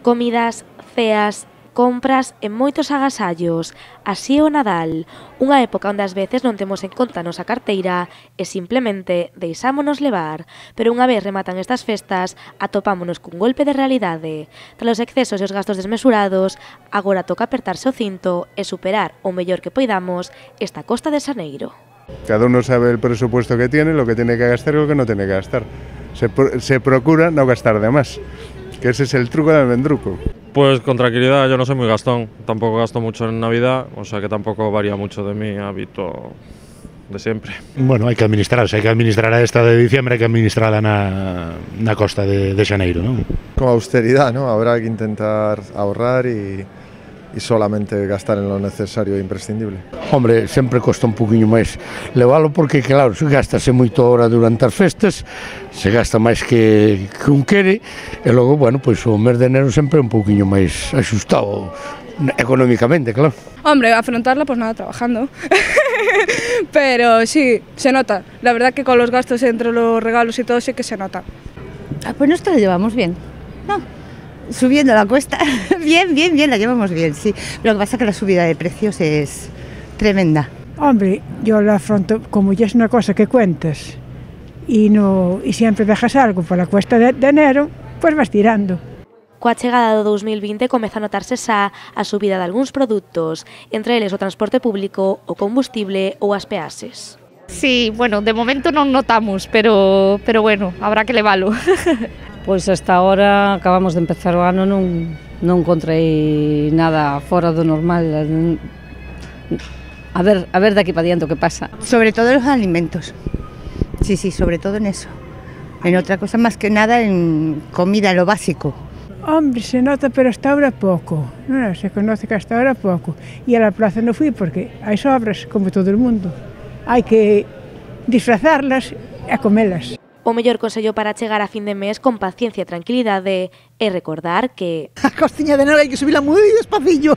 Comidas, ceas, compras e moitos agasallos. Así é o Nadal, unha época onde ás veces non temos en conta a nosa carteira e simplemente deixámonos levar. Pero unha vez rematan estas festas, atopámonos cun golpe de realidade. Tras os excesos e os gastos desmesurados, agora toca apertarse o cinto e superar o mellor que poidamos esta costa de xaneiro. Cada uno sabe el presupuesto que tiene, lo que tiene que gastar y lo que no tiene que gastar. Se procura no gastar de más, que ese es el truco del almendruco. Pues con tranquilidad, yo no soy muy gastón, tampoco gasto mucho en Navidad, o sea que tampoco varía mucho de mi hábito de siempre. Bueno, hai que administrar a esta de diciembre, hai que administrala na costa de xaneiro, non? Con austeridad, ¿no? Habrá que intentar ahorrar y solamente gastar en lo necesario e imprescindible. Hombre, sempre costa un poquinho máis levalo porque, claro, se gastase moito hora durante as festas, se gasta máis que un quere, e logo, bueno, pois o mes de enero sempre é un poquinho máis axustado económicamente, claro. Hombre, afrontarla pues nada, trabajando. Pero sí, se nota. La verdad que con los gastos entre los regalos y todo sí que se nota. Pues nosotros la llevamos bien, ¿no? Subiendo la cuesta, bien, la llevamos bien, sí. Lo que pasa es que la subida de precios es tremenda. Hombre, yo la afronto como ya es una cosa que cuentas y siempre dejas algo para la cuesta de enero, pues vas tirando. Coa chegada do 2020 comeza a notarse xa a subida de algúns produtos, entre eles o transporte público, o combustible ou as peaxes. Sí, bueno, de momento non notamos, pero bueno, habrá que levalo. Pois hasta ahora acabamos de empezar o ano, non encontrei nada fora do normal. A ver de aquí para diante o que pasa. Sobre todo los alimentos. Sí, sobre todo en eso. En otra cosa más que nada en comida, lo básico. Hombre, se nota, pero hasta ahora poco. No, se conoce que hasta ahora poco. Y a la plaza no fui porque hai sobras, como todo el mundo. Hai que disfrazarlas e comelas. O mellor consello para chegar a fin de mes con paciencia e tranquilidade é recordar que a costiña de enero hai que subila moi despacillo.